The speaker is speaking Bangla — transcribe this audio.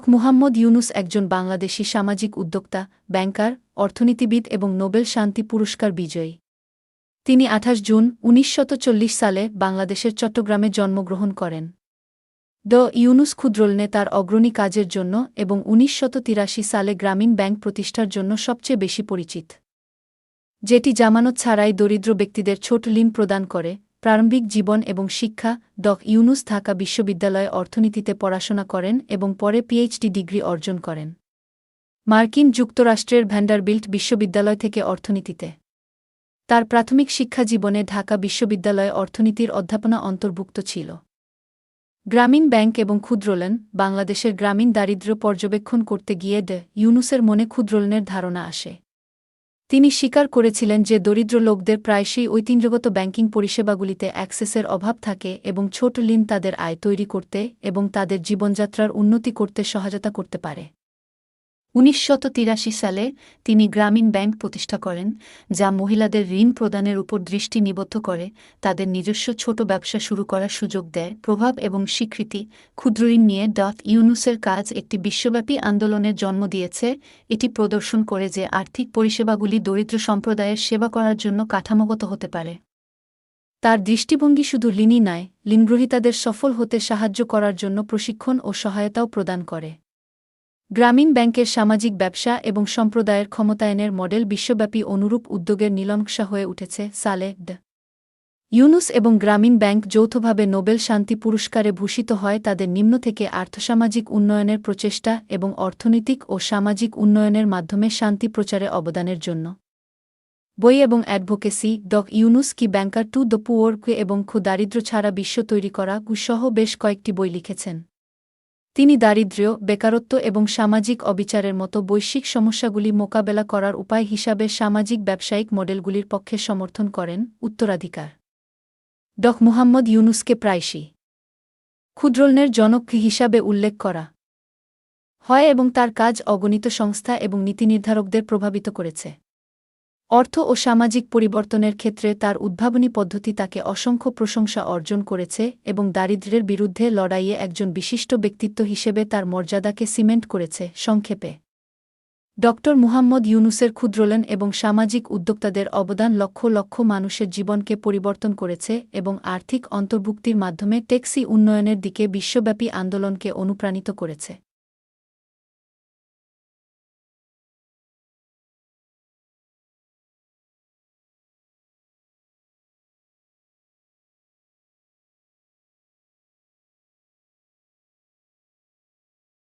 মুহাম্মদ ইউনুস একজন বাংলাদেশী সামাজিক উদ্যোক্তা, ব্যাংকার, অর্থনীতিবিদ এবং নোবেল শান্তি পুরস্কার বিজয়ী। তিনি ২৮ জুন ১৯৪০ সালে বাংলাদেশের চট্টগ্রামে জন্মগ্রহণ করেন। ইউনুস ক্ষুদ্রঋণে তার অগ্রণী কাজের জন্য এবং ১৯৮৩ সালে গ্রামীণ ব্যাংক প্রতিষ্ঠার জন্য সবচেয়ে বেশি পরিচিত, যেটি জামানত ছাড়াই দরিদ্র ব্যক্তিদের ছোট ঋণ প্রদান করে। প্রারম্ভিক জীবন এবং শিক্ষা। ইউনুস ঢাকা বিশ্ববিদ্যালয়ে অর্থনীতিতে পড়াশোনা করেন এবং পরে পিএইচডি ডিগ্রি অর্জন করেন মার্কিন যুক্তরাষ্ট্রের ভ্যান্ডারবিল্ট বিশ্ববিদ্যালয় থেকে অর্থনীতিতে। তার প্রাথমিক শিক্ষা জীবনে ঢাকা বিশ্ববিদ্যালয়ে অর্থনীতির অধ্যাপনা অন্তর্ভুক্ত ছিল। গ্রামীণ ব্যাংক এবং ক্ষুদ্রঋণ। বাংলাদেশের গ্রামীণ দারিদ্র্য পর্যবেক্ষণ করতে গিয়ে ইউনুসের মনে ক্ষুদ্রঋণের ধারণা আসে। তিনি স্বীকার করেছিলেন যে দরিদ্র লোকদের প্রায়শই ঐতিহ্যগত ব্যাংকিং পরিষেবাগুলিতে অ্যাক্সেসের অভাব থাকে এবং ছোট ঋণ তাদের আয় তৈরি করতে এবং তাদের জীবনযাত্রার উন্নতি করতে সহায়তা করতে পারে। ১৯৮৩ সালে তিনি গ্রামীণ ব্যাংক প্রতিষ্ঠা করেন, যা মহিলাদের ঋণ প্রদানের উপর দৃষ্টি নিবদ্ধ করে, তাদের নিজস্ব ছোট ব্যবসা শুরু করার সুযোগ দেয়। প্রভাব এবং স্বীকৃতি। ক্ষুদ্রঋণ নিয়ে ইউনুসের কাজ একটি বিশ্বব্যাপী আন্দোলনের জন্ম দিয়েছে। এটি প্রদর্শন করে যে আর্থিক পরিষেবাগুলি দরিদ্র সম্প্রদায়ের সেবা করার জন্য কাঠামোগত হতে পারে। তার দৃষ্টিভঙ্গি শুধু ঋণই নয়, ঋণগ্রহীতাদের সফল হতে সাহায্য করার জন্য প্রশিক্ষণ ও সহায়তাও প্রদান করে। গ্রামীণ ব্যাংকের সামাজিক ব্যবসা এবং সম্প্রদায়ের ক্ষমতায়নের মডেল বিশ্বব্যাপী অনুরূপ উদ্যোগের নীলনকশা হয়ে উঠেছে। সালে ইউনুস এবং গ্রামীণ ব্যাংক যৌথভাবে নোবেল শান্তি পুরস্কারে ভূষিত হয় তাদের নিম্ন থেকে আর্থসামাজিক উন্নয়নের প্রচেষ্টা এবং অর্থনৈতিক ও সামাজিক উন্নয়নের মাধ্যমে শান্তি প্রচারে অবদানের জন্য। বই এবং অ্যাডভোকেসি। ইউনুস কি ব্যাংকার টু দ্য পুওর এবং দারিদ্র্য ছাড়া বিশ্ব তৈরি করা সহ বেশ কয়েকটি বই লিখেছেন। তিনি দারিদ্র্য, বেকারত্ব এবং সামাজিক অবিচারের মতো বৈশ্বিক সমস্যাগুলি মোকাবেলা করার উপায় হিসাবে সামাজিক ব্যবসায়িক মডেলগুলির পক্ষে সমর্থন করেন। উত্তরাধিকার। মুহাম্মদ ইউনুসকে প্রায়শই ক্ষুদ্রঋণের জনক হিসাবে উল্লেখ করা হয় এবং তার কাজ অগণিত সংস্থা এবং নীতিনির্ধারকদের প্রভাবিত করেছে। অর্থ ও সামাজিক পরিবর্তনের ক্ষেত্রে তার উদ্ভাবনী পদ্ধতি তাকে অসংখ্য প্রশংসা অর্জন করেছে এবং দারিদ্র্যের বিরুদ্ধে লড়াইয়ে একজন বিশিষ্ট ব্যক্তিত্ব হিসেবে তার মর্যাদাকে সিমেন্ট করেছে। সংক্ষেপে, মুহাম্মদ ইউনুসের ক্ষুদ্রঋণ এবং সামাজিক উদ্যোক্তাদের অবদান লক্ষ লক্ষ মানুষের জীবনকে পরিবর্তন করেছে এবং আর্থিক অন্তর্ভুক্তির মাধ্যমে টেকসই উন্নয়নের দিকে বিশ্বব্যাপী আন্দোলনকে অনুপ্রাণিত করেছে।